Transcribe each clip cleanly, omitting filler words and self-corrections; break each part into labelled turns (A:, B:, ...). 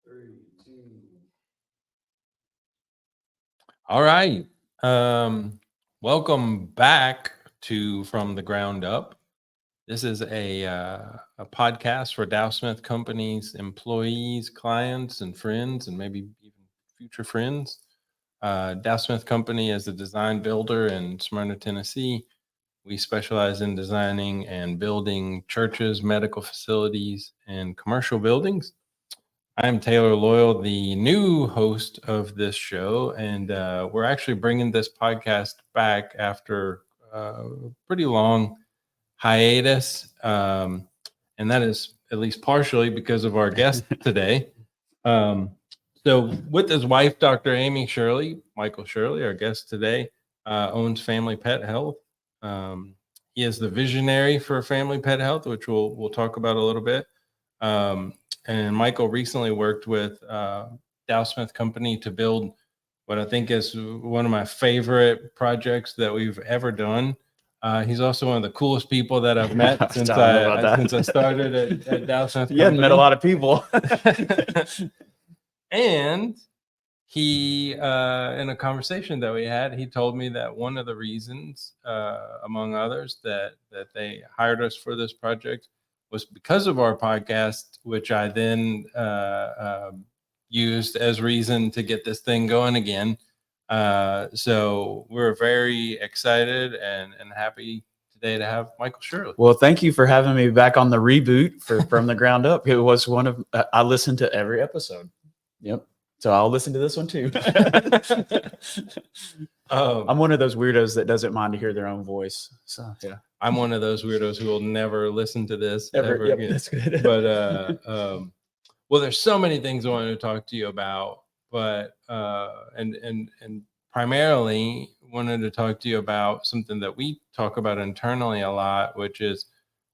A: 3, 2.
B: All right. Welcome back to From the Ground Up. This is a podcast for Dow Smith Company's employees, clients, and friends, and maybe even future friends. Dow Smith Company is a design builder in Smyrna, Tennessee. We specialize in designing and building churches, medical facilities, and commercial buildings. I'm Taylor Loyal, the new host of this show, and we're actually bringing this podcast back after a pretty long hiatus, and that is at least partially because of our guest today. So, with his wife, Dr. Amy Shirley, Michael Shirley, our guest today, owns Family Pet Health. He is the visionary for Family Pet Health, which we'll talk about a little bit. And Michael recently worked with Dow Smith Company to build what I think is one of my favorite projects that we've ever done. He's also one of the coolest people that I've met since I started at Dow Smith Company.
A: You hadn't met a lot of people.
B: And he, in a conversation that we had, he told me that one of the reasons, among others, that they hired us for this project was because of our podcast, which I then used as reason to get this thing going again. So we're very excited and happy today to have Michael Shirley.
A: Well, thank you for having me back on the reboot for From the Ground Up. It was one of, I listened to every episode. Yep. So I'll listen to this one too. I'm one of those weirdos that doesn't mind to hear their own voice. So yeah.
B: I'm one of those weirdos who will never listen to this ever
A: Yep,
B: again.
A: that's good.
B: But well, there's so many things I wanted to talk to you about, but and primarily wanted to talk to you about something that we talk about internally a lot, which is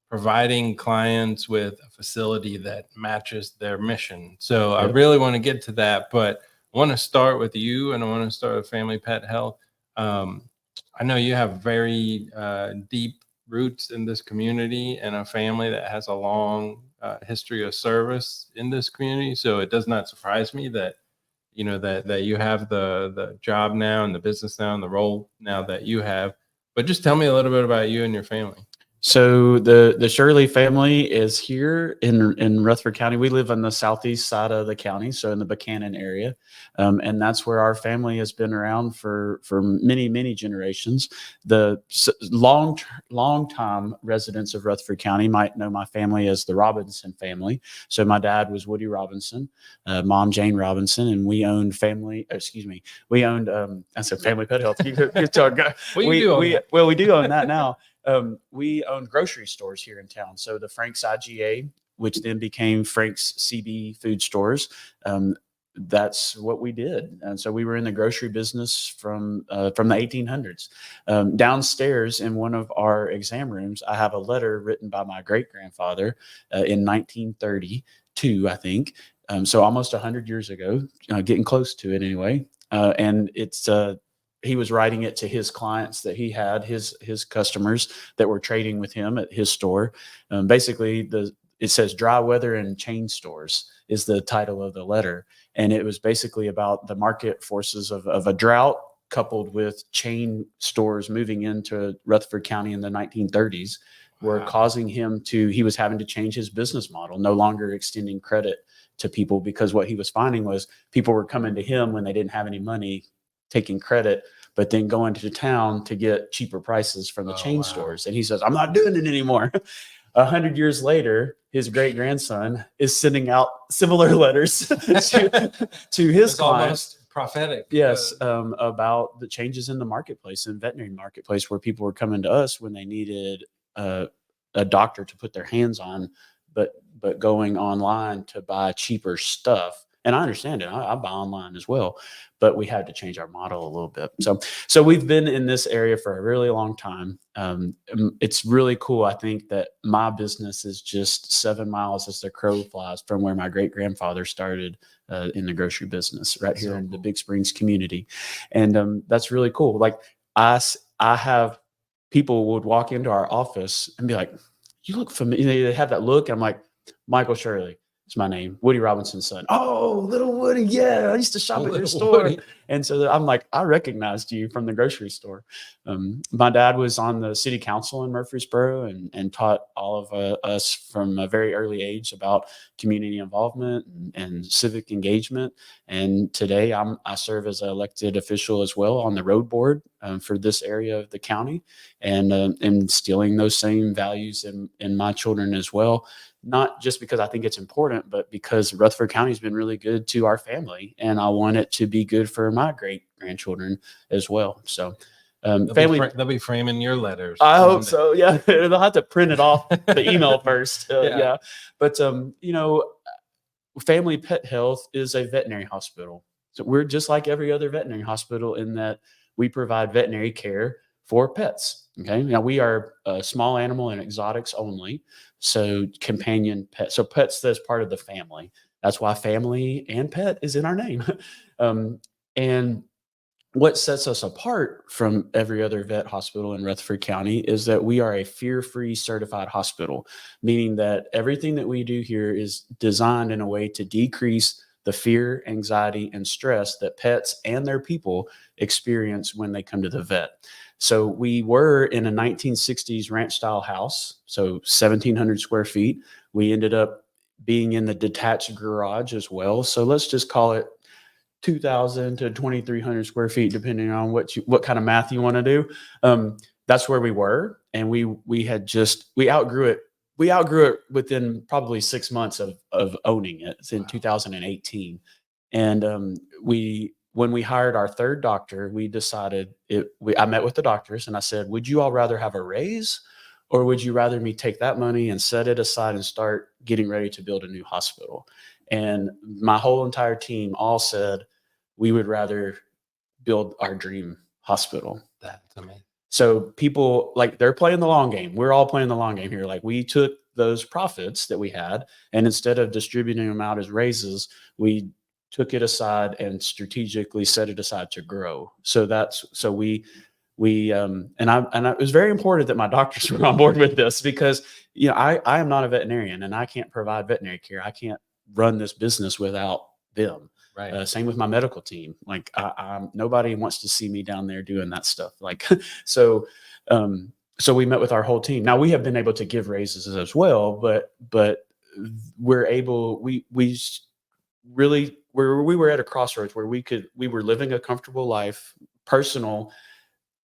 B: providing clients with a facility that matches their mission. So I really want to get to that, but I want to start with you, and I want to start with Family Pet Health. I know you have very deep roots in this community and a family that has a long history of service in this community. So it does not surprise me that that you have the job now and the business now and the role now that you have. But just tell me a little bit about you and your family.
A: So the Shirley family is here in Rutherford County. We live on the southeast side of the county, so in the Buchanan area, and that's where our family has been around for many generations. The long time residents of Rutherford County might know my family as the Robinson family. So my dad was Woody Robinson, mom Jane Robinson, and we owned Family Pet Health. We do own that now. We owned grocery stores here in town. So the Frank's IGA, which then became Frank's CB Food Stores, that's what we did. And so we were in the grocery business from the 1800s. Downstairs in one of our exam rooms, I have a letter written by my great-grandfather in 1932, I think. So almost 100 years ago, getting close to it anyway. And it's he was writing it to his clients that he had, his customers that were trading with him at his store. Basically, it says "Dry Weather and Chain Stores" is the title of the letter, and it was basically about the market forces of a drought coupled with chain stores moving into Rutherford County in the 1930s, were causing him he was having to change his business model, no longer extending credit to people, because what he was finding was people were coming to him when they didn't have any money, taking credit, but then going to town to get cheaper prices from the chain stores. And he says, "I'm not doing it anymore." 100 years later, his great-grandson is sending out similar letters to his clients.
B: Almost prophetic.
A: Yes, about the changes in the marketplace, in veterinary marketplace, where people were coming to us when they needed a doctor to put their hands on, but going online to buy cheaper stuff. And I understand it. I buy online as well, but we had to change our model a little bit. So we've been in this area for a really long time. It's really cool. I think that my business is just 7 miles as the crow flies from where my great-grandfather started in the grocery business right here in the Big Springs community. And that's really cool. Like I have people would walk into our office and be like, "You look familiar." They have that look. I'm like, "Michael Shirley." It's my name, Woody Robinson's son. Oh, little Woody. Yeah. I used to shop at your
B: Little
A: store.
B: Woody.
A: And so I'm like, I recognized you from the grocery store. My dad was on the city council in Murfreesboro and taught all of us from a very early age about community involvement and civic engagement. And today I serve as an elected official as well on the road board for this area of the county, and instilling those same values in my children as well. Not just because I think it's important, but because Rutherford County has been really good to our family, and I want it to be good for my great grandchildren as well. So,
B: They'll be framing your letters.
A: I hope so. Yeah, they'll have to print it off the email first. Yeah, but Family Pet Health is a veterinary hospital. So we're just like every other veterinary hospital in that we provide veterinary care for pets. Okay. Now we are small animal and exotics only. So companion pets. So pets that's part of the family. That's why family and pet is in our name. And what sets us apart from every other vet hospital in Rutherford County is that we are a fear-free certified hospital, meaning that everything that we do here is designed in a way to decrease the fear, anxiety, and stress that pets and their people experience when they come to the vet. So we were in a 1960s ranch style house, so 1,700 square feet. We ended up being in the detached garage as well. So let's just call it 2,000 to 2,300 square feet, depending on what kind of math you want to do. That's where we were, and we outgrew it. We outgrew it within probably 6 months of owning it. It's in 2018, and when we hired our third doctor, we decided I met with the doctors and I said, "Would you all rather have a raise, or would you rather me take that money and set it aside and start getting ready to build a new hospital?" And my whole entire team all said, we would rather build our dream hospital.
B: That's amazing.
A: So people, like, they're playing the long game. We're all playing the long game here. Like, we took those profits that we had, and instead of distributing them out as raises, we took it aside and strategically set it aside to grow. So it was very important that my doctors were on board with this, because I am not a veterinarian and I can't provide veterinary care. I can't run this business without them.
B: Right.
A: Same with my medical team. Like, nobody wants to see me down there doing that stuff. Like, so we met with our whole team. Now we have been able to give raises as well, but we're able. We really we were at a crossroads where we were living a comfortable life.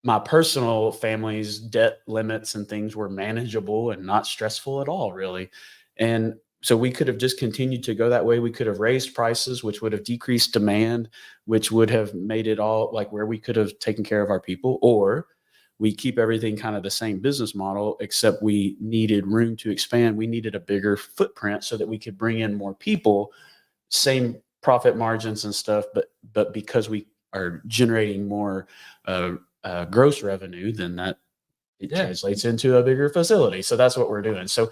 A: My personal family's debt limits and things were manageable and not stressful at all, really. And so we could have just continued to go that way. We could have raised prices, which would have decreased demand, which would have made it all like where we could have taken care of our people, or we keep everything kind of the same business model, except we needed room to expand. We needed a bigger footprint so that we could bring in more people, same profit margins and stuff, but because we are generating more gross revenue, then that translates into a bigger facility. So that's what we're doing. So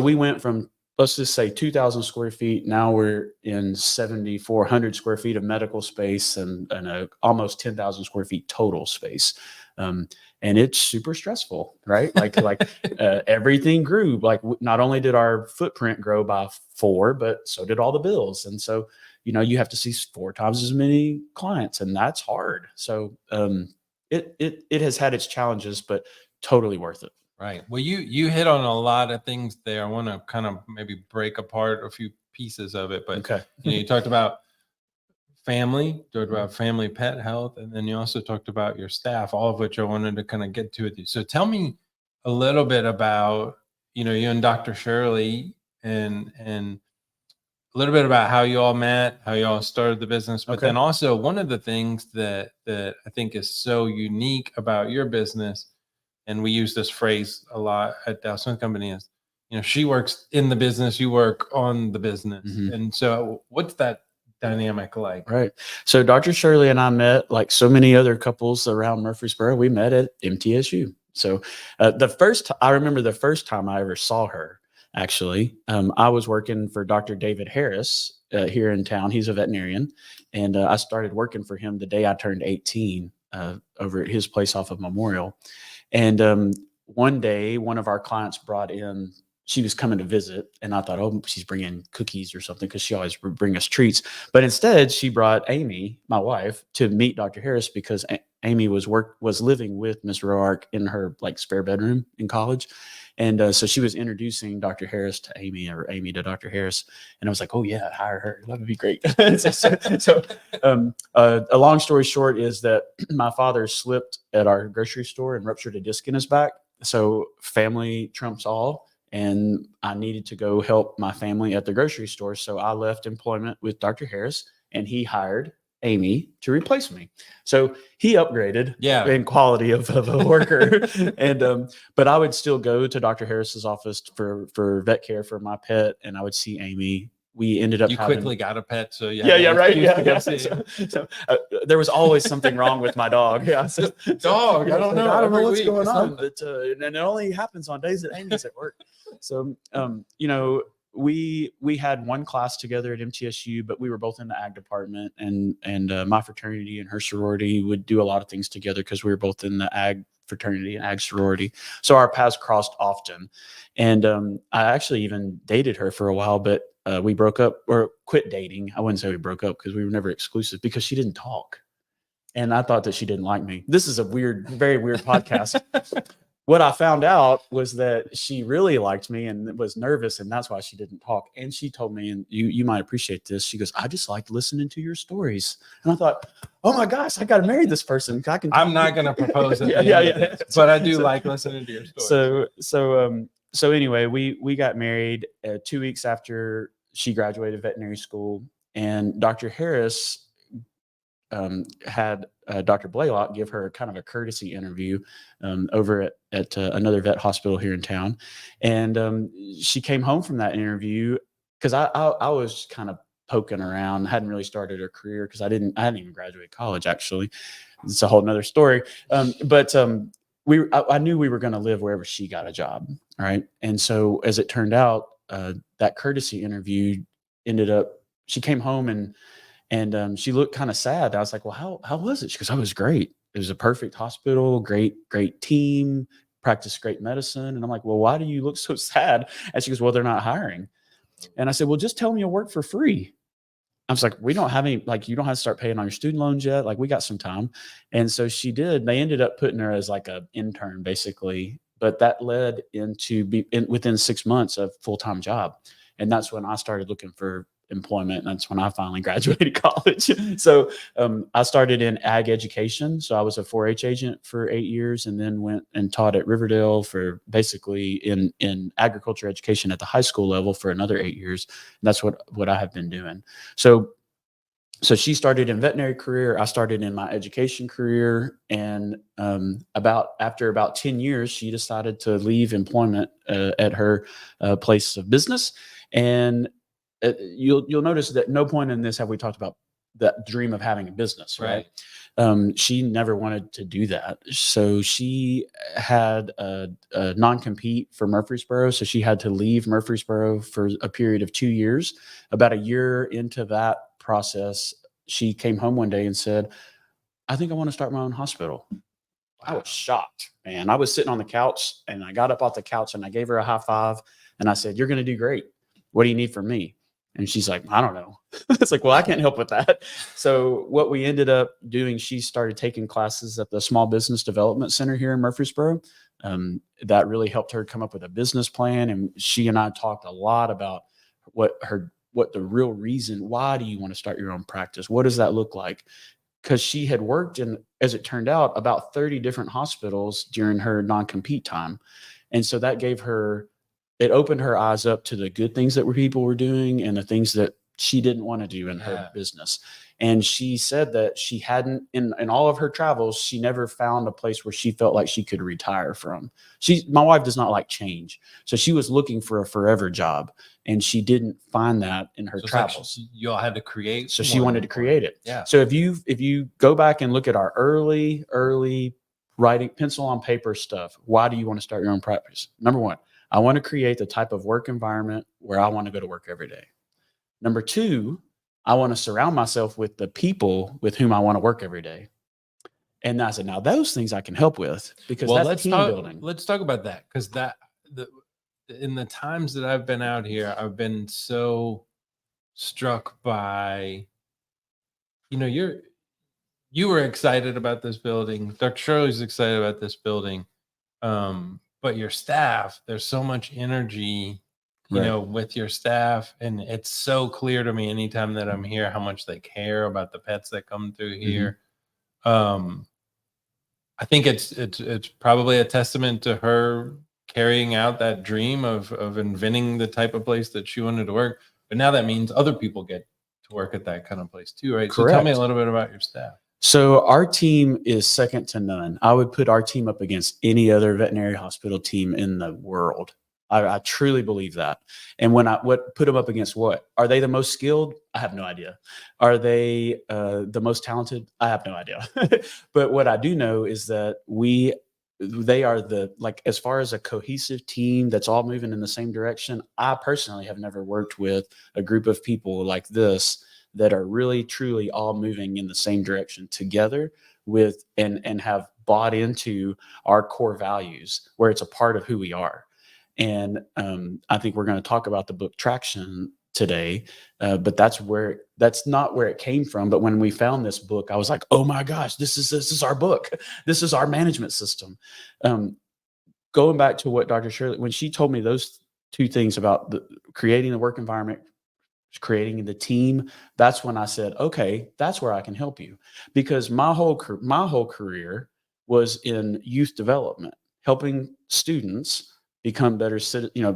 A: we went from, let's just say, 2,000 square feet. Now we're in 7,400 square feet of medical space and almost 10,000 square feet total space. And it's super stressful, right? Like everything grew. Like, not only did our footprint grow by 4, but so did all the bills. And so, you have to see 4 times as many clients, and that's hard. So it has had its challenges, but totally worth it.
B: Right. Well, you hit on a lot of things there. I want to kind of maybe break apart a few pieces of it, but
A: Okay.
B: You talked about family, talked about family pet health, and then you also talked about your staff, all of which I wanted to kind of get to with you. So tell me a little bit about, you and Dr. Shirley, and a little bit about how you all met, how you all started the business, but then also one of the things that I think is so unique about your business, and we use this phrase a lot at Dow Smith Company, is, she works in the business, you work on the business.
A: Mm-hmm.
B: And so what's that dynamic like?
A: Right. So Dr. Shirley and I met, like so many other couples around Murfreesboro, we met at MTSU. So I remember the first time I ever saw her, actually. I was working for Dr. David Harris here in town. He's a veterinarian. And I started working for him the day I turned 18 over at his place off of Memorial. And one day, one of our clients brought in she was coming to visit, and I thought, oh, she's bringing cookies or something because she always would bring us treats. But instead, she brought Amy, my wife, to meet Dr. Harris because Amy was living with Miss Roark in her like spare bedroom in college. And so she was introducing Dr. Harris to Amy, or Amy to Dr. Harris. And I was like, oh, yeah, hire her. That would be great. A long story short is that my father slipped at our grocery store and ruptured a disc in his back. So family trumps all. And I needed to go help my family at the grocery store. So I left employment with Dr. Harris, and he hired Amy to replace me. So he upgraded in quality of a worker. And but I would still go to Dr. Harris's office for vet care for my pet, and I would see Amy. We ended up
B: quickly got a pet, so
A: right. There was always something wrong with my dog.
B: Dog. I don't know
A: what's going on, but and it only happens on days that Amy's at work. So we had one class together at MTSU, but we were both in the ag department, and my fraternity and her sorority would do a lot of things together because we were both in the ag fraternity and ag sorority. So our paths crossed often, and I actually even dated her for a while, but we broke up or quit dating. I wouldn't say we broke up because we were never exclusive because she didn't talk. And I thought that she didn't like me. This is a very weird podcast. What I found out was that she really liked me and was nervous, and that's why she didn't talk. And she told me, and you might appreciate this, she goes, I just liked listening to your stories. And I thought, oh my gosh, I got to marry this person. I'm
B: not going to propose it. But I do like listening to your stories.
A: So anyway, we got married 2 weeks after she graduated veterinary school, and Dr. Harris had Dr. Blaylock give her kind of a courtesy interview over at another vet hospital here in town. And she came home from that interview because I was kind of poking around, hadn't really started her career because I hadn't even graduated college, actually. It's a whole nother story. But I knew we were going to live wherever she got a job. Right. And so as it turned out, that courtesy interview ended up, she came home and she looked kind of sad. I was like, well, how was it? She goes, oh, it was great. It was a perfect hospital, great team, practiced great medicine. And I'm like, well, why do you look so sad? And she goes, well, they're not hiring. And I said, well, just tell me you'll work for free. I was like, we don't have any, like, you don't have to start paying on your student loans yet. Like, we got some time. And so she did. They ended up putting her as like an intern, basically. But that led into within 6 months of full-time job. And that's when I started looking for employment. And that's when I finally graduated college. So I started in ag education. So I was a 4-H agent for 8 years, and then went and taught at Riverdale for basically in agriculture education at the high school level for another 8 years. And that's what I have been doing. So she started in veterinary career. I started in my education career. And after about 10 years, she decided to leave employment at her place of business. And you'll notice that no point in this have we talked about that dream of having a business, right? She never wanted to do that. So she had a non-compete for Murfreesboro. So she had to leave Murfreesboro for a period of 2 years. About a year into that process, she came home one day and said, I think I want to start my own hospital. I was shocked, man. I was sitting on the couch, and I got up off the couch and I gave her a high five, and I said, you're going to do great. What do you need from me? And she's like, I don't know. It's like, well, I can't help with that. So what we ended up doing, she started taking classes at the Small Business Development Center here in Murfreesboro. That really helped her come up with a business plan. And she and I talked a lot about what the real reason, why do you want to start your own practice? What does that look like? Because she had worked in, as it turned out, about 30 different hospitals during her non-compete time. And so that it opened her eyes up to the good things that people were doing and the things that she didn't want to do in her business. And she said that she hadn't, in all of her travels, she never found a place where she felt like she could retire from. My wife does not like change. So she was looking for a forever job, and she didn't find that in her travels.
B: Like you all had to create.
A: So she wanted to create it.
B: Yeah.
A: So if you go back and look at our early writing, pencil on paper stuff, why do you want to start your own practice? Number one, I want to create the type of work environment where I want to go to work every day. Number two, I want to surround myself with the people with whom I want to work every day. And I said, now those things I can help with because that's team building.
B: Let's talk about that, because in the times that I've been out here, I've been so struck by, you were excited about this building. Dr. Shirley's excited about this building. But your staff, there's so much energy,
A: Right.
B: with your staff. And it's so clear to me anytime that I'm here, how much they care about the pets that come through here. I think it's probably a testament to her carrying out that dream of inventing the type of place that she wanted to work. But now that means other people get to work at that kind of place too, right? So tell me a
A: Correct.
B: little bit about your staff.
A: So our team is second to none. I would put our team up against any other veterinary hospital team in the world. I truly believe that. And what put them up against what? Are they the most skilled? I have no idea. Are they the most talented? I have no idea. But what I do know is that they are as far as a cohesive team that's all moving in the same direction. I personally have never worked with a group of people like this that are really truly all moving in the same direction together and have bought into our core values where it's a part of who we are. And I think we're going to talk about the book Traction today, but that's not where it came from. But when we found this book, I was like, oh my gosh, this is our book. This is our management system. Going back to what Dr. Shirley, when she told me those two things about creating the work environment, creating the team, that's when I said, okay, that's where I can help you, because my whole career was in youth development, helping students become better,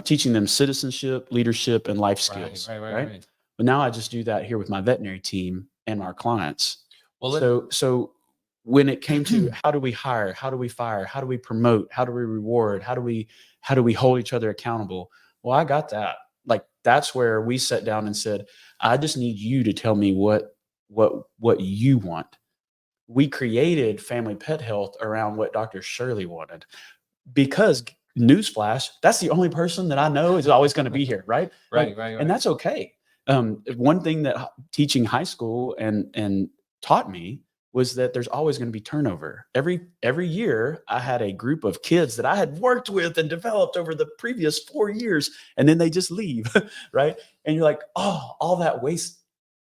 A: teaching them citizenship, leadership, and life skills. Right. But now I just do that here with my veterinary team and our clients. Well, so when it came to how do we hire, how do we fire, how do we promote, how do we reward, how do we hold each other accountable? Well, I got that. Like, that's where we sat down and said, I just need you to tell me what you want. We created Family Pet Health around what Dr. Shirley wanted, because newsflash, that's the only person that I know is always going to be here. Right.
B: Right.
A: And that's okay. One thing that teaching high school and taught me was that there's always going to be turnover. Every year I had a group of kids that I had worked with and developed over the previous 4 years, and then they just leave. Right. And you're like, oh, all that waste.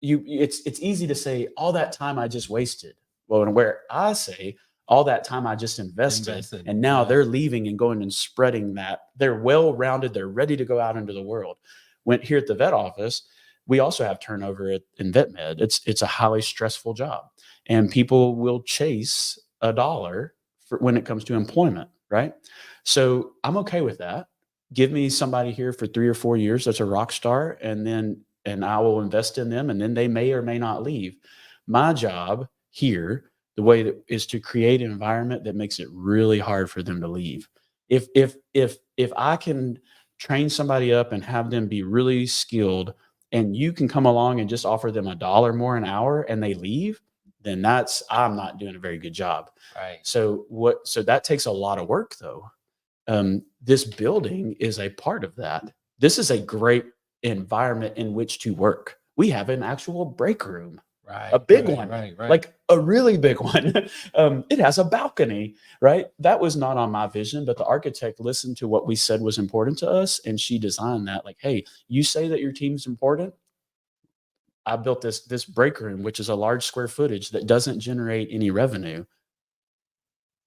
A: It's easy to say all that time I just wasted. Well, and where I say all that time I just invested and now they're leaving and going and spreading that. They're well-rounded. They're ready to go out into the world. When here at the vet office, we also have turnover in vet med. It's a highly stressful job, and people will chase a dollar when it comes to employment, right? So I'm okay with that. Give me somebody here for 3 or 4 years that's a rock star, and I will invest in them, and then they may or may not leave. My job here, the way that is to create an environment that makes it really hard for them to leave. If I can train somebody up and have them be really skilled, and you can come along and just offer them $1 more an hour and they leave, then I'm not doing a very good job.
B: Right.
A: So that takes a lot of work though. This building is a part of that. This is a great environment in which to work. We have an actual break room.
B: Right.
A: A big one.
B: Right.
A: Like a really big one. It has a balcony, right? That was not on my vision, but the architect listened to what we said was important to us, and she designed that. Like, hey, you say that your team's important. I built this break room, which is a large square footage that doesn't generate any revenue.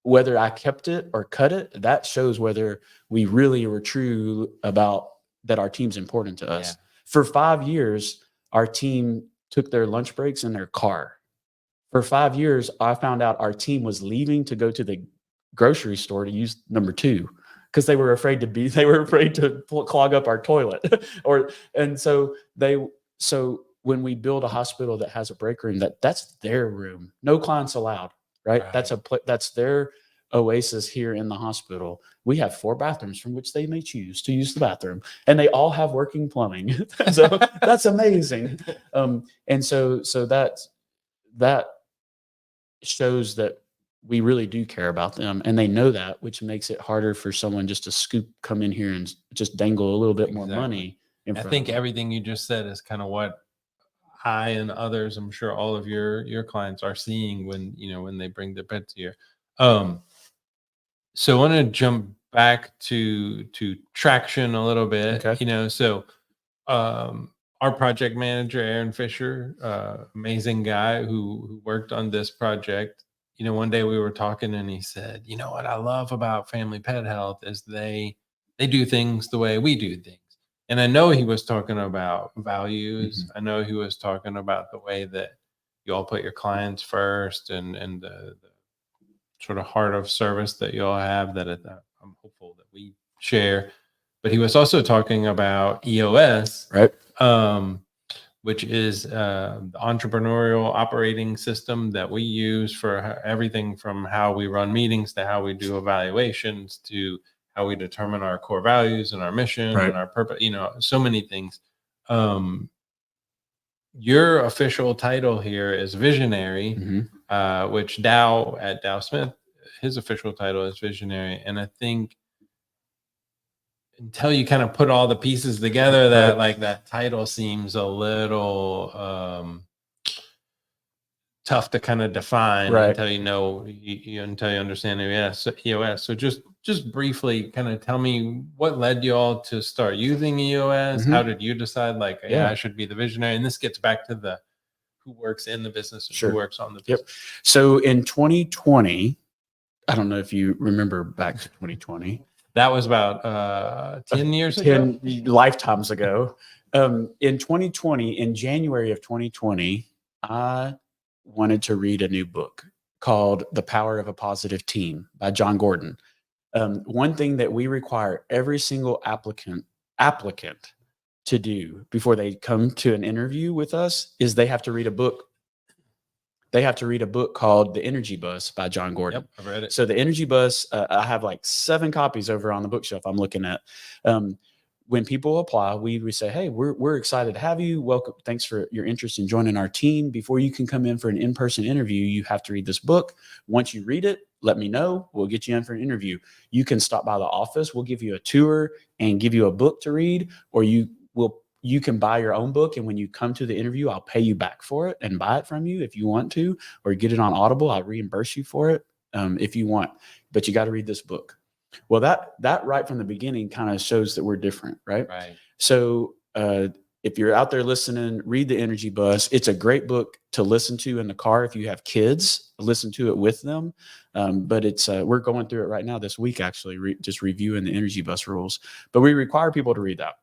A: Whether I kept it or cut it, that shows whether we really were true about that our team's important to us.
B: Yeah.
A: For 5 years, our team took their lunch breaks in their car. For 5 years, I found out our team was leaving to go to the grocery store to use number 2 because they were afraid to clog up our toilet. So when we build a hospital that has a break room, that's their room. No clients allowed, right? That's their oasis here in the hospital. We have 4 bathrooms from which they may choose to use the bathroom, and they all have working plumbing. So that's amazing. And so that shows that we really do care about them, and they know that, which makes it harder for someone just to come in here and just dangle a little bit more money in front
B: I think
A: of them.
B: everything you just said is kind of what I and others, I'm sure all of your clients are seeing when they bring their pets here. So I want to jump back to traction a little bit,
A: Okay.
B: so our project manager, Aaron Fisher, amazing guy who worked on this project. One day we were talking and he said, what I love about Family Pet Health is they do things the way we do things. And I know he was talking about values. I know he was talking about the way that you all put your clients first and the sort of heart of service that you all have that I'm hopeful that we share. But he was also talking about EOS,
A: Right.
B: which is the entrepreneurial operating system that we use for everything from how we run meetings to how we do evaluations to how we determine our core values and our mission
A: Right.
B: and our purpose, so many things. Your official title here is Visionary, which at Dow Smith, his official title is Visionary. And I think until you kind of put all the pieces together, that like that title seems a little tough to kind of define until until you understand EOS. So just briefly kind of tell me what led you all to start using EOS. How did you decide I should be the visionary? And this gets back to the who works in the business and who works on the business.
A: Yep. So in 2020, I don't know if you remember back to 2020.
B: That was about 10 years
A: 10
B: ago?
A: lifetimes ago. In 2020, in January of 2020, I wanted to read a new book called The Power of a Positive Team by John Gordon. One thing that we require every single applicant to do before they come to an interview with us is they have to read a book. They have to read a book called The Energy Bus by John Gordon.
B: Yep, I've read it.
A: So The Energy Bus, I have like 7 copies over on the bookshelf I'm looking at. When people apply, we say, hey, we're excited to have you. Welcome. Thanks for your interest in joining our team. Before you can come in for an in-person interview, you have to read this book. Once you read it, let me know. We'll get you in for an interview. You can stop by the office. We'll give you a tour and give you a book to read, or you can buy your own book. And when you come to the interview, I'll pay you back for it and buy it from you if you want to, or get it on Audible. I'll reimburse you for it if you want, but you got to read this book. Well, that right from the beginning kind of shows that we're different, right?
B: Right.
A: So if you're out there listening, read The Energy Bus. It's a great book to listen to in the car. If you have kids, listen to it with them. But it's we're going through it right now this week, actually, just reviewing the Energy Bus rules. But we require people to read that.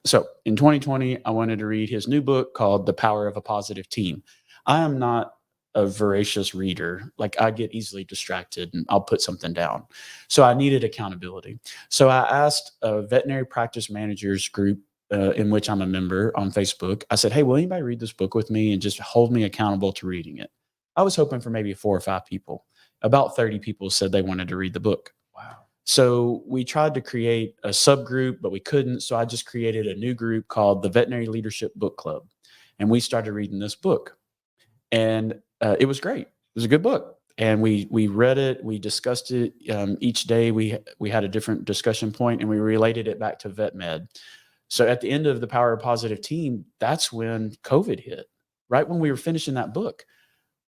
A: So in 2020, I wanted to read his new book called The Power of a Positive Team. I am not a voracious reader. Like, I get easily distracted and I'll put something down. So I needed accountability. So I asked a veterinary practice managers group in which I'm a member on Facebook. I said, hey, will anybody read this book with me and just hold me accountable to reading it? I was hoping for maybe 4 or 5 people. About 30 people said they wanted to read the book.
B: Wow.
A: So we tried to create a subgroup, but we couldn't. So I just created a new group called the Veterinary Leadership Book Club. And we started reading this book. And it was great. It was a good book. And we read it. We discussed it each day. We had a different discussion point, and we related it back to vet med. So at the end of The Power of a Positive Team, that's when COVID hit, right when we were finishing that book.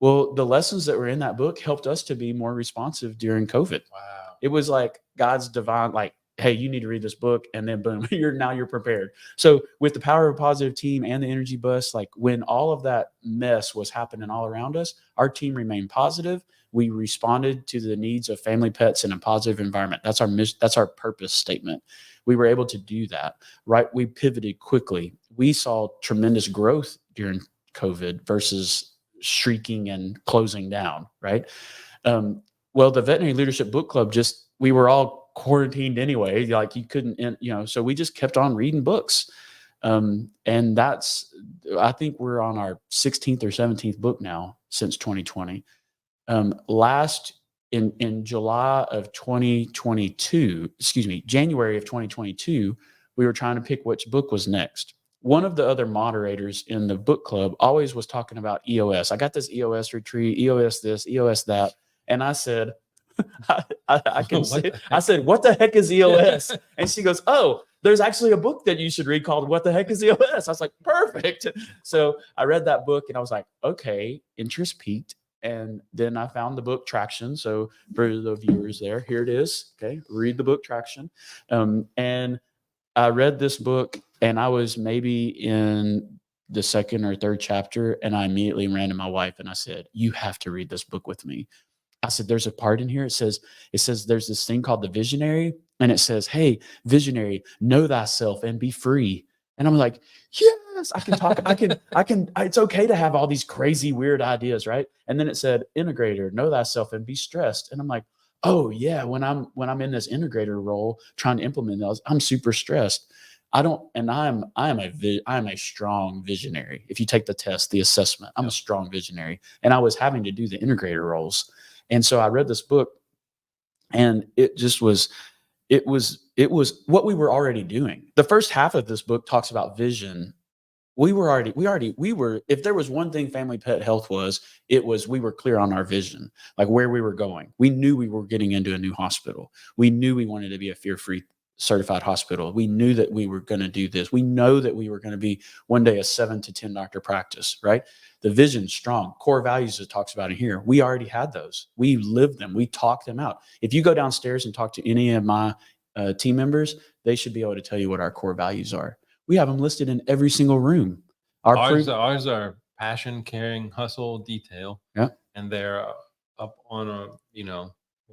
A: Well, the lessons that were in that book helped us to be more responsive during COVID.
B: Wow.
A: It was like God's divine, like, hey, you need to read this book, and then boom, you're prepared. So with The Power of a Positive Team and the Energy Bus, like when all of that mess was happening all around us, our team remained positive. We responded to the needs of family pets in a positive environment. That's our mission. That's our purpose statement. We were able to do that, right? We pivoted quickly. We saw tremendous growth during COVID versus shrieking and closing down, right? Well, the Veterinary Leadership Book Club, we were all quarantined anyway. Like, you couldn't, so we just kept on reading books. And I think we're on our 16th or 17th book now since 2020. In July of 2022, January of 2022, we were trying to pick which book was next. One of the other moderators in the book club always was talking about EOS. I got this EOS retreat, EOS this, EOS that. And I said, I can say, I said, what the heck is EOS? And she goes, oh, there's actually a book that you should read called What the Heck is EOS? I was like, perfect. So I read that book and I was like, okay, interest peaked. And then I found the book Traction. So for the viewers there, here it is. Okay. Read the book Traction. And I read this book and I was maybe in the second or third chapter. And I immediately ran to my wife and I said, you have to read this book with me. I said, there's a part in here. It says there's this thing called the Visionary. And it says, hey, visionary, know thyself and be free. And I'm like, yes, I can talk. It's okay to have all these crazy, weird ideas, right? And then it said, integrator, know thyself and be stressed. And I'm like, oh yeah, when I'm in this integrator role trying to implement those, I'm super stressed. I am a strong visionary. If you take the test, the assessment, I'm a strong visionary. And I was having to do the integrator roles. And so I read this book and it just was, it was what we were already doing. The first half of this book talks about vision. We were, if there was one thing family pet health was, it was, we were clear on our vision, like where we were going. We knew we were getting into a new hospital. We knew we wanted to be a fear-free certified hospital. We knew that we were going to do this. We know that we were going to be one day a 7 to 10 doctor practice, right? The vision's strong. Core values it talks about in here. We already had those. We lived them. We talked them out. If you go downstairs and talk to any of my team members, they should be able to tell you what our core values are. We have them listed in every single room.
B: Ours are passion, caring, hustle, detail.
A: Yeah.
B: And they're up on a,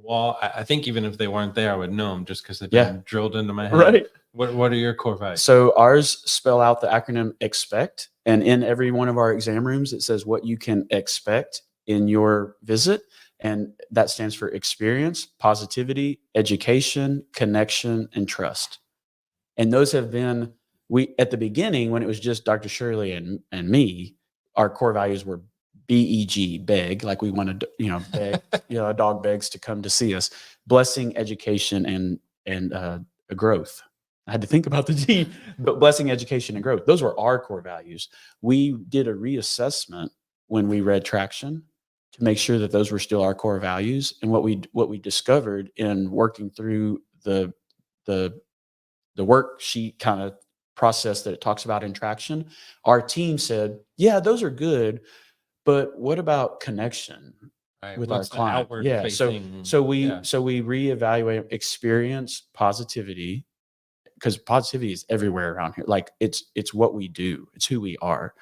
B: wall. I think even if they weren't there, I would know them just because they've been drilled into my head.
A: Right.
B: What are your core values?
A: So ours spell out the acronym EXPECT. And in every one of our exam rooms, it says what you can expect in your visit. And that stands for experience, positivity, education, connection, and trust. And those have been, at the beginning, when it was just Dr. Shirley and me, our core values were BEG, beg, like we wanted to, beg, a dog begs to come to see us. Blessing, education, and growth. I had to think about the G, but blessing, education, and growth. Those were our core values. We did a reassessment when we read Traction to make sure that those were still our core values. And what we discovered in working through the worksheet kind of process that it talks about in Traction, our team said, yeah, those are good, but what about connection with our client? Yeah. So we reevaluate experience, positivity, because positivity is everywhere around here. Like it's what we do. It's who we are.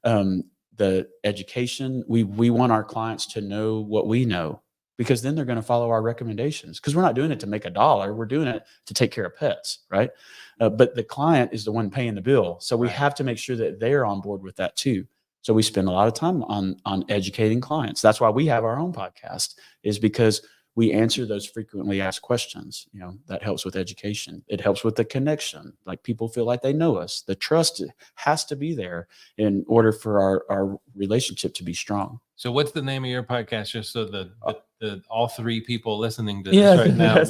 A: The education, we want our clients to know what we know, because then they're going to follow our recommendations, because we're not doing it to make $1. We're doing it to take care of pets. Right. But the client is the one paying the bill. So we have to make sure that they're on board with that too. So we spend a lot of time on educating clients. That's why we have our own podcast, is because we answer those frequently asked questions. That helps with education. It helps with the connection. Like people feel like they know us. The trust has to be there in order for our relationship to be strong.
B: So what's the name of your podcast? Just so the all three people listening to this right now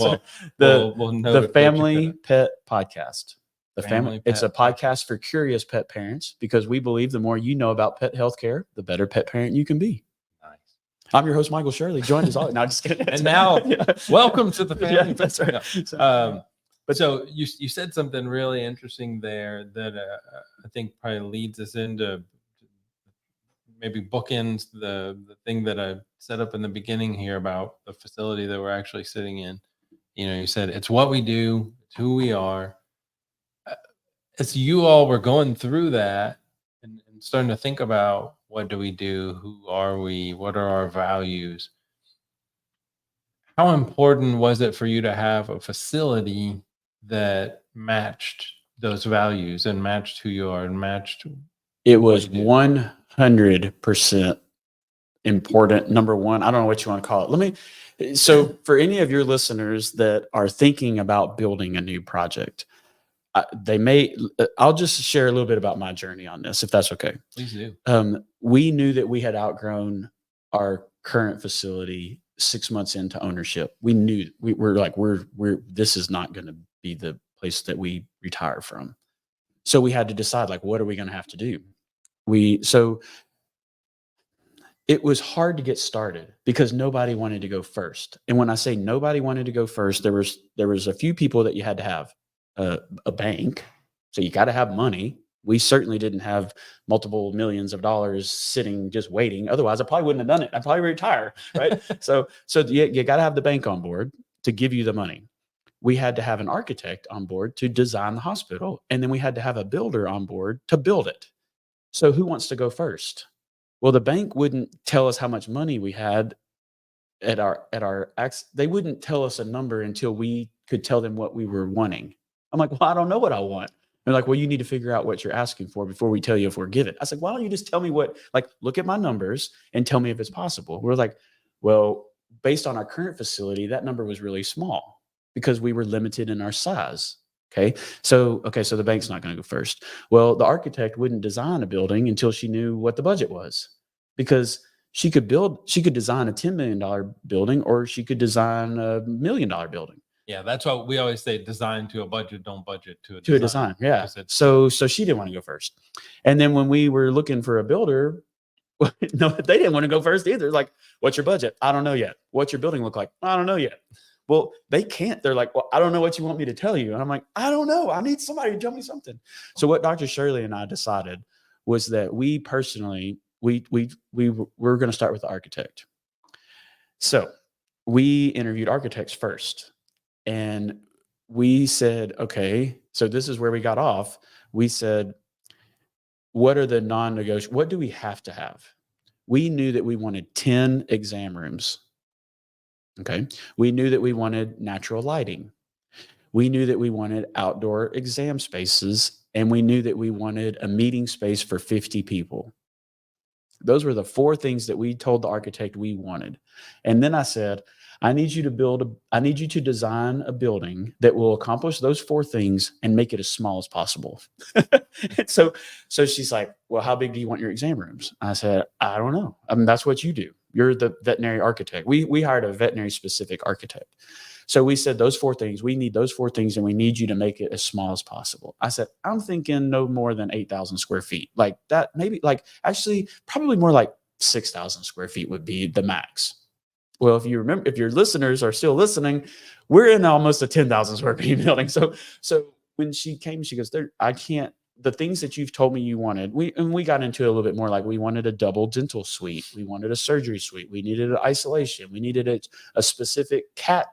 B: will know
A: the Family Pet Podcast. It's a podcast for curious pet parents, because we believe the more you know about pet healthcare, the better pet parent you can be.
B: Nice.
A: I'm your host, Michael Shirley, joined as always. No, just kidding.
B: And now, welcome to the Family.
A: Yeah, that's right.
B: No. But so you said something really interesting there that I think probably leads us into maybe bookends the thing that I set up in the beginning here about the facility that we're actually sitting in. You said it's what we do, it's who we are. As you all were going through that and starting to think about what do we do, who are we, what are our values, how important was it for you to have a facility that matched those values and matched who you are and matched?
A: It was 100% important. Number one, I don't know what you want to call it. So for any of your listeners that are thinking about building a new project, I'll just share a little bit about my journey on this, if that's okay.
B: Please do.
A: We knew that we had outgrown our current facility 6 months into ownership. We knew this is not going to be the place that we retire from. So we had to decide, what are we going to have to do? So it was hard to get started because nobody wanted to go first. And when I say nobody wanted to go first, there was a few people that you had to have. A bank, so you got to have money. We certainly didn't have multiple millions of dollars sitting just waiting. Otherwise, I probably wouldn't have done it. I'd probably retire, right? So you got to have the bank on board to give you the money. We had to have an architect on board to design the hospital, and then we had to have a builder on board to build it. So who wants to go first? Well, the bank wouldn't tell us how much money we had they wouldn't tell us a number until we could tell them what we were wanting. I'm like, well, I don't know what I want. They're like, well, you need to figure out what you're asking for before we tell you if we're given. I said, why don't you just tell me look at my numbers and tell me if it's possible. We're like, well, based on our current facility, that number was really small because we were limited in our size. So the bank's not going to go first. Well, the architect wouldn't design a building until she knew what the budget was, because she could design a $10 million building, or she could design $1 million building.
B: Yeah, that's what we always say: design to a budget, don't budget to a
A: design. Yeah. So she didn't want to go first. And then when we were looking for a builder, no, they didn't want to go first either. Like, what's your budget? I don't know yet. What's your building look like? I don't know yet. Well, they can't. They're like, well, I don't know what you want me to tell you. And I'm like, I don't know. I need somebody to tell me something. So what Dr. Shirley and I decided was that we personally, we're going to start with the architect. So we interviewed architects first, and we said, okay, so this is where we got off. We said, what are the non-negotiable? What do we have to have? We knew that we wanted 10 exam rooms. Okay. We knew that we wanted natural lighting. We knew that we wanted outdoor exam spaces, and we knew that we wanted a meeting space for 50 people. Those were the 4 things that we told the architect we wanted. And then I said, I need you to design a building that will accomplish those 4 things and make it as small as possible. So she's like, well, how big do you want your exam rooms? I said, I don't know. I mean, that's what you do. You're the veterinary architect. We hired a veterinary specific architect. So we said those 4 things, we need those 4 things, and we need you to make it as small as possible. I said, I'm thinking no more than 8,000 square feet. Like that, maybe actually probably more like 6,000 square feet would be the max. Well, if you remember, if your listeners are still listening, we're in almost a 10,000 square feet building. So when she came, she goes, I can't, the things that you've told me you wanted, we got into it a little bit more. Like, we wanted a double dental suite. We wanted a surgery suite. We needed an isolation. We needed a specific cat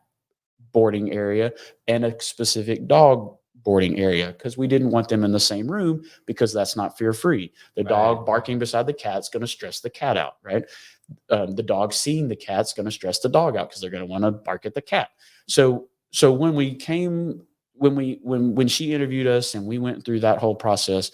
A: boarding area and a specific dog boarding area, because we didn't want them in the same room, because that's not fear free. The dog barking beside the cat's going to stress the cat out, right? The dog seeing the cat's going to stress the dog out, because they're going to want to bark at the cat. So when she interviewed us and we went through that whole process,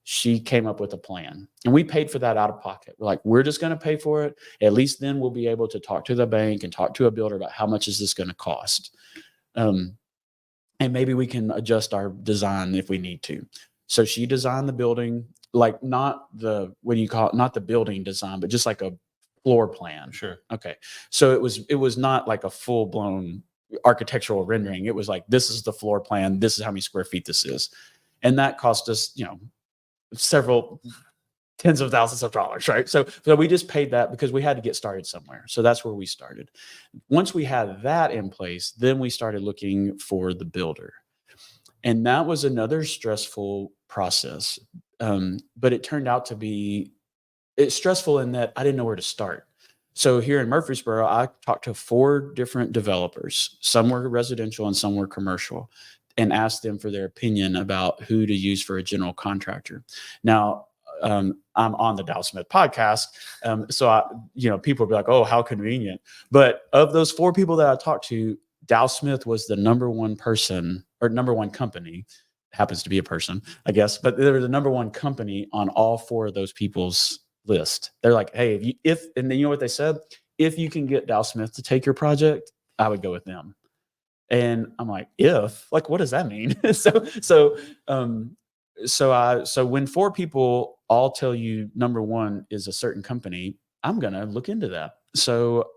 A: she came up with a plan, and we paid for that out of pocket. We're like, we're just going to pay for it. At least then we'll be able to talk to the bank and talk to a builder about how much is this going to cost. And maybe we can adjust our design if we need to. So she designed the building, like not the building design, but just like a floor plan.
B: Sure.
A: Okay. So it was not like a full blown architectural rendering. It was like, this is the floor plan. This is how many square feet this is. And that cost us, several tens of thousands of dollars, right? So we just paid that because we had to get started somewhere. So that's where we started. Once we had that in place, then we started looking for the builder. And that was another stressful process. But it turned out to be stressful in that I didn't know where to start. So here in Murfreesboro, I talked to 4 different developers. Some were residential and some were commercial, and asked them for their opinion about who to use for a general contractor. Now, I'm on the Dow Smith podcast. So people will be like, oh, how convenient. But of those 4 people that I talked to, Dow Smith was the number one person, or number one company. Happens to be a person, I guess, but they were the number one company on all 4 of those people's list. They're like, hey, and then you know what they said? If you can get Dow Smith to take your project, I would go with them. And I'm like, what does that mean? So when 4 people all tell you number one is a certain company, I'm going to look into that. So,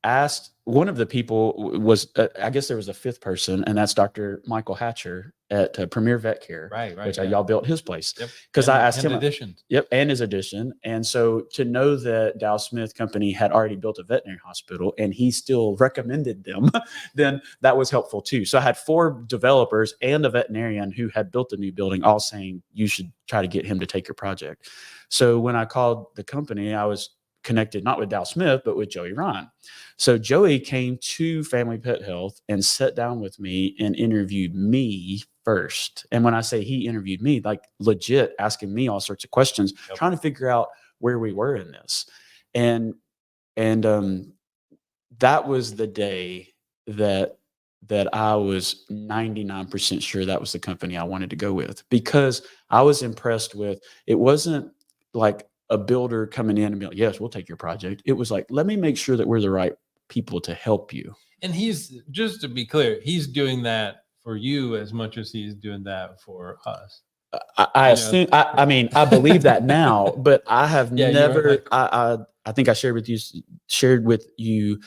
A: asked one of the people was, I guess there was a fifth person, and that's Dr. Michael Hatcher at Premier Vet Care,
B: Right.
A: which
B: Yeah.
A: y'all built his place.
B: Yep.
A: Because I asked him,
B: additions.
A: yep, and his addition. And so to know that Dow Smith Company had already built a veterinary hospital and he still recommended them, then that was helpful too. So I had 4 developers and a veterinarian who had built a new building all saying, you should try to get him to take your project. So when I called the company, I was connected not with Dow Smith, but with Joey Rhyne. So Joey came to Family Pet Health and sat down with me and interviewed me first. And when I say he interviewed me, like legit asking me all sorts of questions, trying to figure out where we were in this. And that was the day that I was 99% sure that was the company I wanted to go with, because I was impressed with, it wasn't like a builder coming in and be like, yes, we'll take your project. It was like, let me make sure that we're the right people to help you.
B: And he's, just to be clear, he's doing that for you as much as he's doing that for us.
A: I assume, I mean, I believe that now, but I have never, I think I shared with you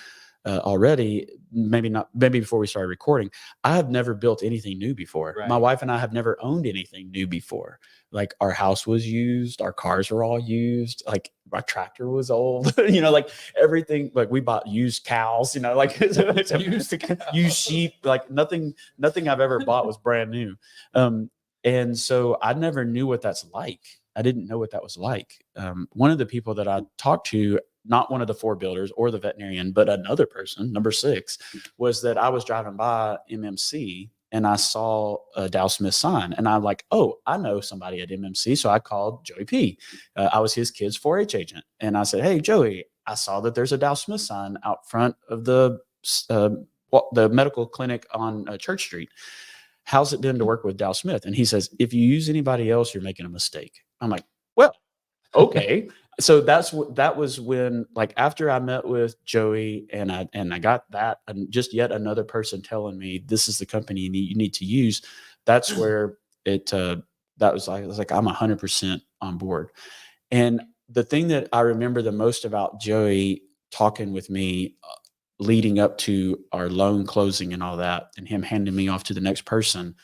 A: already, maybe before we started recording, I have never built anything new before.
B: Right.
A: My wife and I have never owned anything new before. Like our house was used, our cars were all used, like my tractor was old, like everything, like we bought used cows, like used sheep, like nothing I've ever bought was brand new. And so I never knew what that's like. I didn't know what that was like. One of the people that I talked to, not one of the 4 builders or the veterinarian, but another person, number 6, was that I was driving by MMC and I saw a Dow Smith sign, and I'm like, oh, I know somebody at MMC. So I called Joey P. I was his kid's 4-H agent. And I said, hey, Joey, I saw that there's a Dow Smith sign out front of the medical clinic on Church Street. How's it been to work with Dow Smith? And he says, if you use anybody else, you're making a mistake. I'm like, well, okay. So that was when, like, after I met with Joey and I got that, and just yet another person telling me this is the company you need to use. That's where I was like, I'm 100% on board. And the thing that I remember the most about Joey talking with me leading up to our loan closing and all that, and him handing me off to the next person,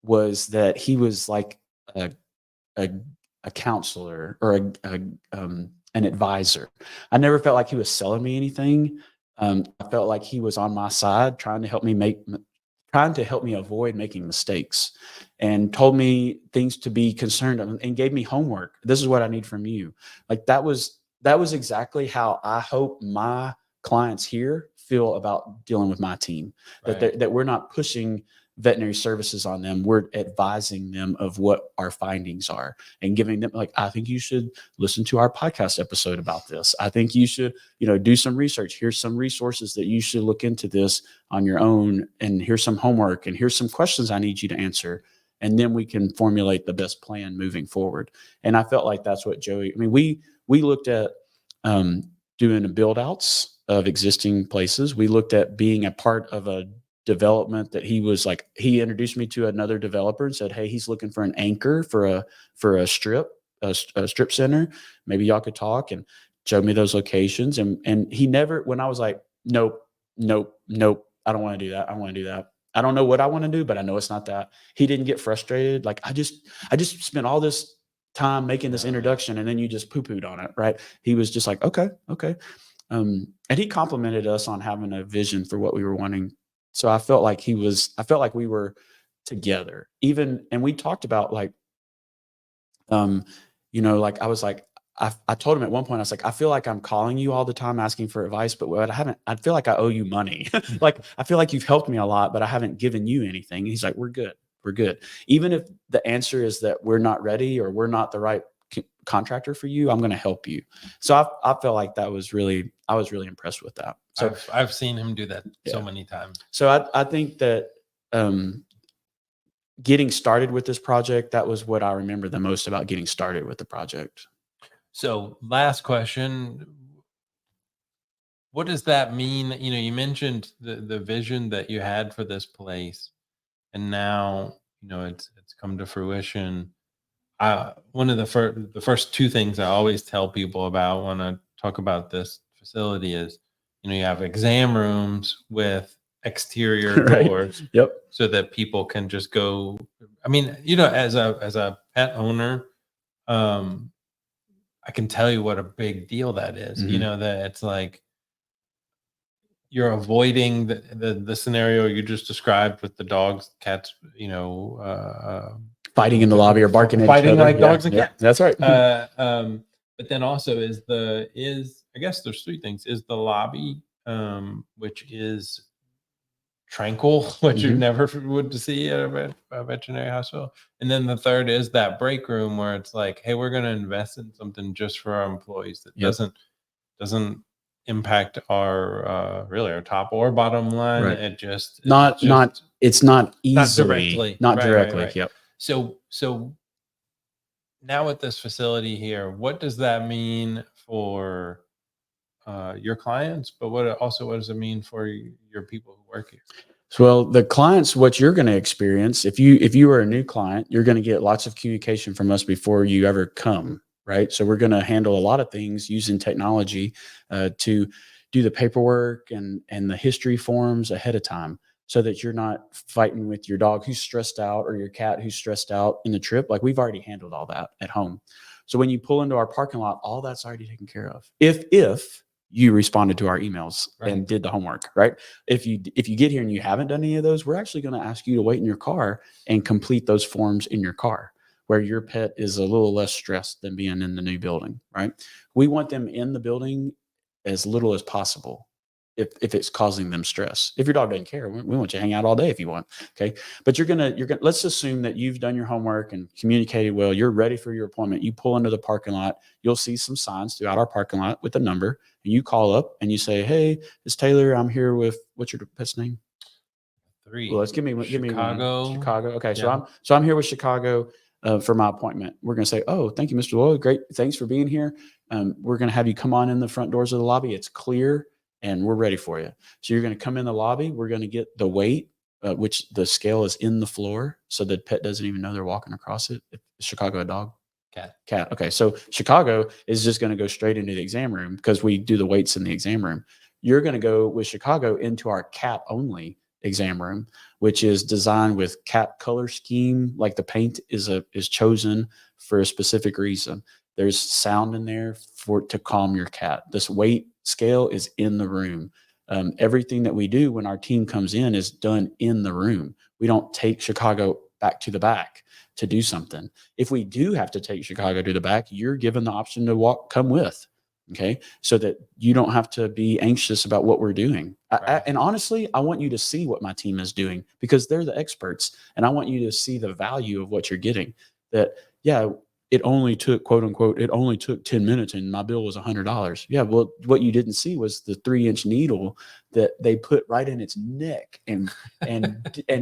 A: was that he was like a counselor or an advisor. I never felt like he was selling me anything. I felt like he was on my side, trying to help me avoid making mistakes, and told me things to be concerned of, and gave me homework. This is what I need from you. Like that was exactly how I hope my clients here feel about dealing with my team. Right. That we're not pushing veterinary services on them. We're advising them of what our findings are and giving them, like, I think you should listen to our podcast episode about this. I think you should, do some research. Here's some resources that you should look into this on your own. And here's some homework, and here's some questions I need you to answer. And then we can formulate the best plan moving forward. And I felt like that's what Joey, we looked at doing build outs of existing places. We looked at being a part of a development that he introduced me to another developer and said, hey, he's looking for an anchor for a strip center. Maybe y'all could talk, and showed me those locations. And he never, when I was like, nope, I don't want to do that. I want to do that. I don't know what I want to do, but I know it's not that. He didn't get frustrated. Like, I just spent all this time making this introduction, and then you just poo-pooed on it. Right. He was just like, okay. And he complimented us on having a vision for what we were wanting. So I felt like we were together even. And we talked about like, like I was like, I told him at one point, I was like, I feel like I'm calling you all the time asking for advice, but I feel like I owe you money. Like, I feel like you've helped me a lot, but I haven't given you anything. And he's like, we're good. Even if the answer is that we're not ready or we're not the right contractor for you, I'm going to help you. So I felt like I was really impressed with that. So
B: I've seen him do that so many times.
A: So I think that, getting started with this project, that was what I remember the most about getting started with the project.
B: So last question, what does that mean? You mentioned the vision that you had for this place, and now, it's come to fruition. One of the first 2 things I always tell people about when I talk about this facility is you have exam rooms with exterior
A: Right.
B: doors
A: Yep.
B: so that people can just go. I mean, as a pet owner, I can tell you what a big deal that is.
A: Mhm.
B: That it's like you're avoiding the scenario you just described with the dogs, cats,
A: Fighting in the lobby or barking at each
B: fighting
A: other.
B: like
A: Yeah,
B: dogs and
A: yeah,
B: cats.
A: that's right.
B: But then also I guess there's three things: is the lobby, which is tranquil, which you
A: Mhm.
B: never would see at a veterinary hospital, and then the third is that break room where it's like, hey, we're going to invest in something just for our employees that
A: Yep.
B: doesn't impact our really our top or bottom line.
A: Right.
B: It's
A: Not
B: just
A: it's not
B: not
A: easily,
B: directly.
A: not
B: Right,
A: directly.
B: right.
A: Yep.
B: So now at this facility here, what does that mean for your clients? But what does it mean for your people who work here?
A: So, well, the clients, what you're going to experience, if you are a new client, you're going to get lots of communication from us before you ever come, right? So we're going to handle a lot of things using technology to do the paperwork and the history forms ahead of time, so that you're not fighting with your dog who's stressed out or your cat who's stressed out in the trip. Like, we've already handled all that at home. So when you pull into our parking lot, all that's already taken care of. If you responded to our emails
B: Right.
A: and did the homework, right? If you get here and you haven't done any of those, we're actually going to ask you to wait in your car and complete those forms in your car, where your pet is a little less stressed than being in the new building, right? We want them in the building as little as possible if it's causing them stress. If your dog doesn't care, we want you to hang out all day if you want. Okay. But you're gonna let's assume that you've done your homework and communicated well, you're ready for your appointment. You pull into the parking lot, you'll see some signs throughout our parking lot with a number, and you call up and you say, "Hey, it's Taylor. I'm here with," what's your pet's name? Well,
B: Three.
A: let's give me one.
B: Chicago.
A: Chicago. Okay, so
B: Yeah.
A: I'm here with Chicago for my appointment. We're going to say, "Oh, thank you, Mr. Lloyd. Great, thanks for being here. We're going to have you come on in the front doors of the lobby. It's clear, and we're ready for you." So you're going to come in the lobby. We're going to get the weight, which the scale is in the floor, so the pet doesn't even know they're walking across it. Is Chicago a dog? Cat. Okay, so Chicago is just going to go straight into the exam room because we do the weights in the exam room. You're going to go with Chicago into our cat only exam room, which is designed with cat color scheme. Like, the paint is chosen for a specific reason. There's sound in there to calm your cat. This weight scale is in the room. Everything that we do when our team comes in is done in the room. We don't take Chicago back to the back to do something. If we do have to take Chicago to the back, you're given the option to come with. Okay. So that you don't have to be anxious about what we're doing.
B: Right.
A: And honestly, I want you to see what my team is doing because they're the experts. And I want you to see the value of what you're getting. That, yeah, it only took, quote unquote, it only took 10 minutes and my bill was $100. Yeah. Well, what you didn't see was the 3-inch needle that they put right in its neck and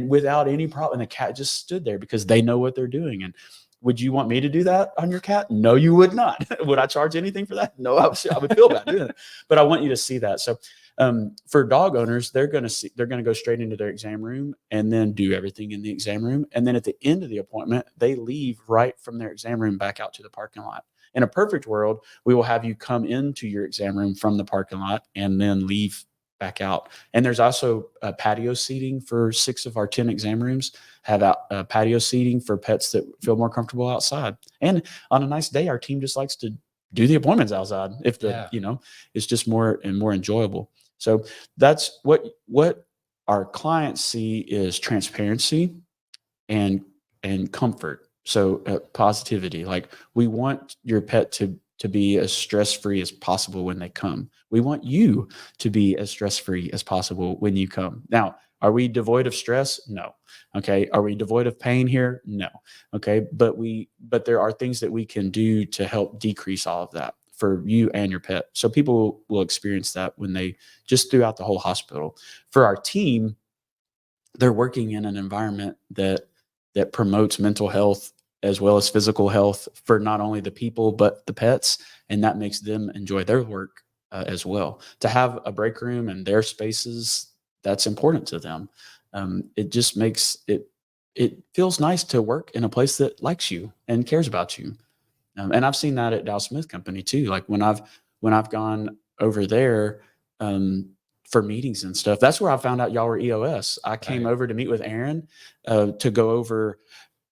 A: without any problem. And the cat just stood there because they know what they're doing. And would you want me to do that on your cat? No, you would not. Would I charge anything for that? No, I would feel bad doing it. But I want you to see that. So for dog owners, they're going to go straight into their exam room and then do everything in the exam room. And then at the end of the appointment, they leave right from their exam room back out to the parking lot. In a perfect world, we will have you come into your exam room from the parking lot and then leave back out. And there's also patio seating for 6 of our 10 exam rooms have patio seating for pets that feel more comfortable outside. And on a nice day, our team just likes to do the appointments outside if it's just more and more enjoyable. So that's what our clients see is transparency and comfort. So positivity. Like, we want your pet to be as stress free as possible when they come. We want you to be as stress free as possible when you come. Now, are we devoid of stress? No. Okay. Are we devoid of pain here? No. Okay. But there are things that we can do to help decrease all of that for you and your pet. So people will experience that when they just throughout the whole hospital. For our team, they're working in an environment that promotes mental health as well as physical health for not only the people but the pets, and that makes them enjoy their work as well. To have a break room and their spaces, that's important to them. It just makes it feels nice to work in a place that likes you and cares about you. And I've seen that at Dow Smith Company too. Like, when I've gone over there, for meetings and stuff. That's where I found out y'all were EOS. I came
B: Right.
A: over to meet with Aaron to go over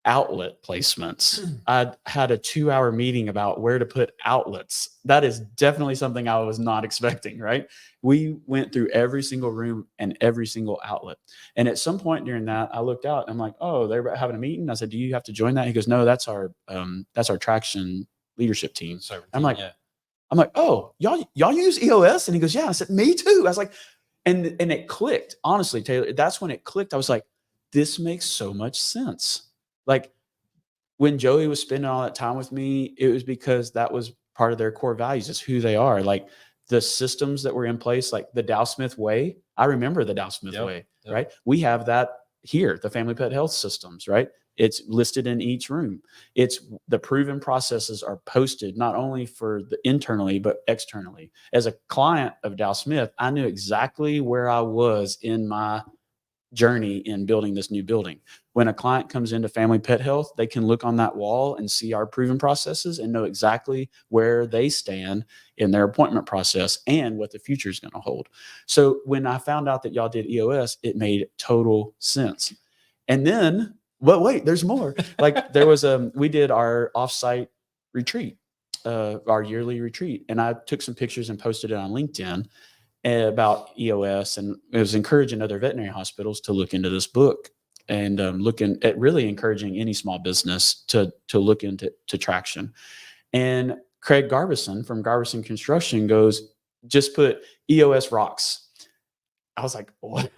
A: outlet placements. I had a 2-hour meeting about where to put outlets. That is definitely something I was not expecting, right? We went through every single room and every single outlet. And at some point during that, I looked out and I'm like, oh, they're having a meeting. I said, do you have to join that? He goes, no, that's our traction leadership team. I'm like, oh, y'all use EOS? And he goes, yeah. I said, me too. I was like, and it clicked. Honestly, Taylor, that's when it clicked. I was like, this makes so much sense. Like when Joey was spending all that time with me, it was because that was part of their core values. It's who they are. Like the systems that were in place, like the Dow Smith way. I remember the Dow Smith way, right? We have that here, the family pet health systems, right? It's listed in each room. It's the proven processes are posted not only for the internally, but externally. As a client of Dow Smith, I knew exactly where I was in my journey in building this new building. When a client comes into family pet health, they can look on that wall and see our proven processes and know exactly where they stand in their appointment process and what the future is going to hold. So when I found out that y'all did EOS, it made total sense. And then, well, wait, there's more. Like there was we did our offsite retreat, our yearly retreat, and I took some pictures and posted it on LinkedIn about EOS, and it was encouraging other veterinary hospitals to look into this book and looking at really encouraging any small business to look into traction. And Craig Garbison from Garbison Construction goes, just put EOS rocks. I was like, what?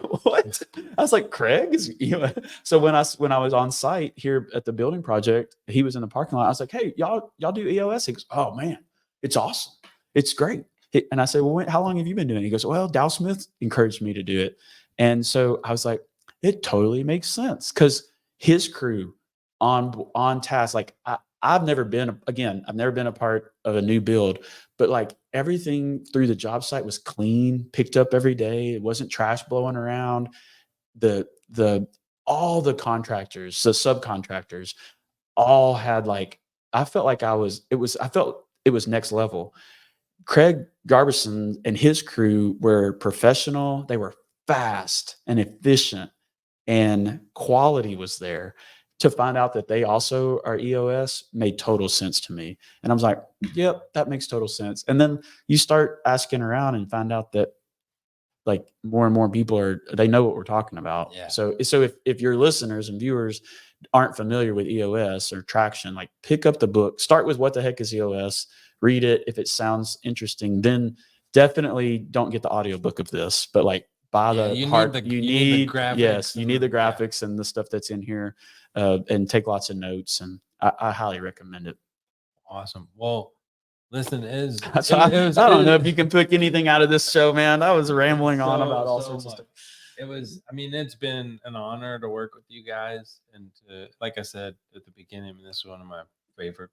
A: I was like, Craig is EOS. So when I was on site here at the building project, he was in the parking lot. I was like, hey, y'all do EOS? He goes, oh man, it's awesome. It's great. And I said, well, how long have you been doing it? He goes, well, Dow Smith encouraged me to do it. And so I was like, it totally makes sense because his crew on task, like I've never been a part of a new build, but like everything through the job site was clean, picked up every day. It wasn't trash blowing around. All the contractors, the subcontractors, all had like, I felt it was next level. Craig Garbison and his crew were professional. They were fast and efficient, and quality was there. To find out that they also are EOS made total sense to me. And I was like, yep, that makes total sense. And then you start asking around and find out that like more and more people they know what we're talking about.
B: Yeah.
A: So if your listeners and viewers aren't familiar with EOS or traction, like pick up the book, start with what the heck is EOS, read it. If it sounds interesting, then definitely don't get the audiobook of this, but like buy the hard, you need the graphics. You need the graphics and the stuff that's in here, and take lots of notes. And I highly recommend it.
B: Awesome. Well, listen,
A: I don't know if you can pick anything out of this show, man. I was rambling on about all sorts of stuff.
B: It's been an honor to work with you guys. And like I said at the beginning, this is one of my favorite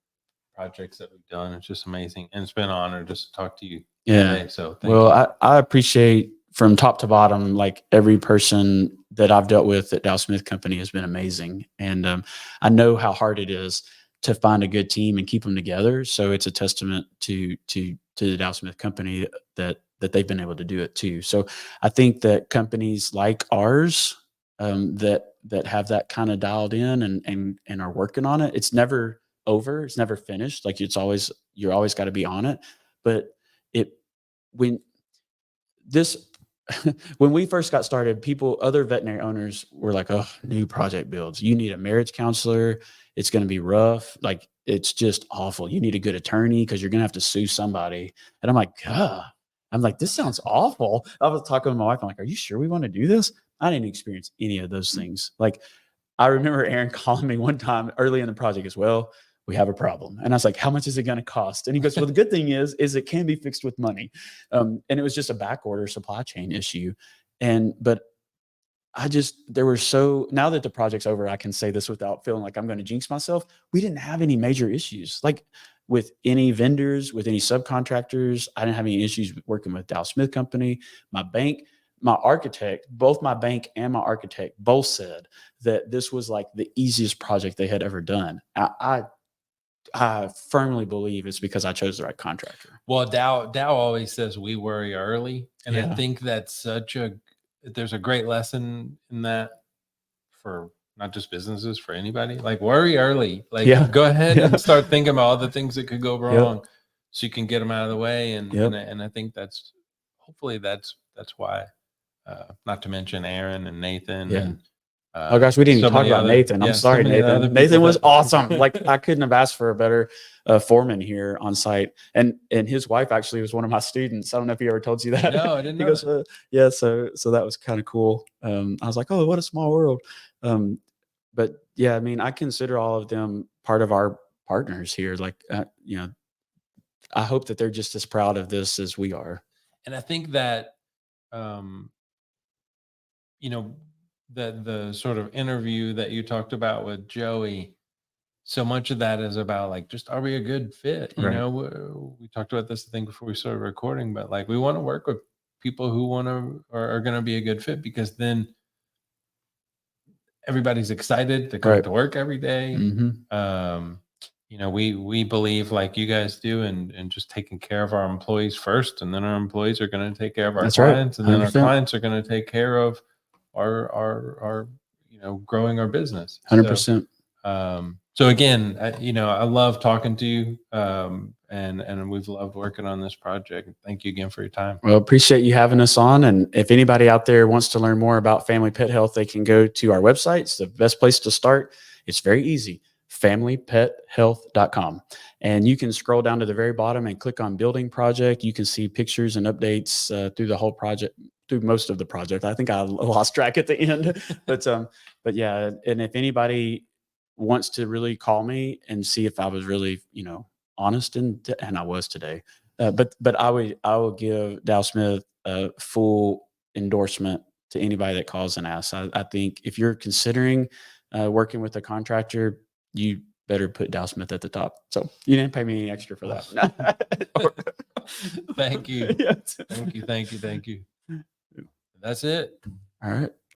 B: projects that we've done. It's just amazing. And it's been an honor just to talk to you today. So thank you.
A: I appreciate from top to bottom, like every person that I've dealt with at Dow Smith Company has been amazing. And I know how hard it is to find a good team and keep them together. So it's a testament to the Dow Smith Company that they've been able to do it too. So I think that companies like ours that have that kind of dialed in and are working on it, it's never over. It's never finished. Like you're always got to be on it. But when we first got started, other veterinary owners were like, oh, new project builds. You need a marriage counselor. It's going to be rough. Like, it's just awful. You need a good attorney because you're going to have to sue somebody. And I'm like, this sounds awful. I was talking to my wife. I'm like, are you sure we want to do this? I didn't experience any of those things. Like, I remember Aaron calling me one time early in the project as well. We have a problem. And I was like, how much is it going to cost? And he goes, well, the good thing is it can be fixed with money. And it was just a back order supply chain issue. But now that the project's over, I can say this without feeling like I'm going to jinx myself. We didn't have any major issues, like with any vendors, with any subcontractors. I didn't have any issues working with Dow Smith Company, my bank. My architect, both my bank and my architect both said that this was like the easiest project they had ever done. I I firmly believe it's because I chose the right contractor.
B: Well, Dow always says we worry early, and I think that's there's a great lesson in that for not just businesses, for anybody. Like, worry early. Like, go ahead and start thinking about all the things that could go wrong, so you can get them out of the way. And I think that's hopefully that's why. Not to mention Aaron and Nathan. And,
A: oh gosh, we didn't even talk about Nathan. I'm sorry, Nathan. Nathan was awesome. Like, I couldn't have asked for a better foreman here on site. And his wife actually was one of my students. I don't know if he ever told you that.
B: No, I didn't know.
A: He goes, yeah. So that was kind of cool. I was like, oh, what a small world. But yeah, I mean, I consider all of them part of our partners here. Like, you know, I hope that they're just as proud of this as we are.
B: And I think that, you know, the sort of interview that you talked about with Joey, so much of that is about like, just, are we a good fit? You know, we talked about this, I think, before we started recording, but like, we want to work with people who are going to be a good fit, because then everybody's excited to come to work every day. You know, we believe, like you guys do, and just taking care of our employees first, and then our employees are going to take care of our clients, and then our clients are going to take care of our you know, growing our business.
A: 100%.
B: So again, you know, I love talking to you, and we've loved working on this project. Thank you again for your time.
A: Well, appreciate you having us on. And if anybody out there wants to learn more about family pet health, they can go to our website. It's the best place to start. It's very easy. familypethealth.com. And you can scroll down to the very bottom and click on building project. You can see pictures and updates through the whole project, through most of the project. I think I lost track at the end, but yeah. And if anybody wants to really call me and see if I was really, you know, honest, and I was today, but I will give Dow Smith a full endorsement to anybody that calls and asks. I think if you're considering working with a contractor, you better put Dow Smith at the top. So you didn't pay me any extra for that.
B: Thank you. Thank you. That's it.
A: All right.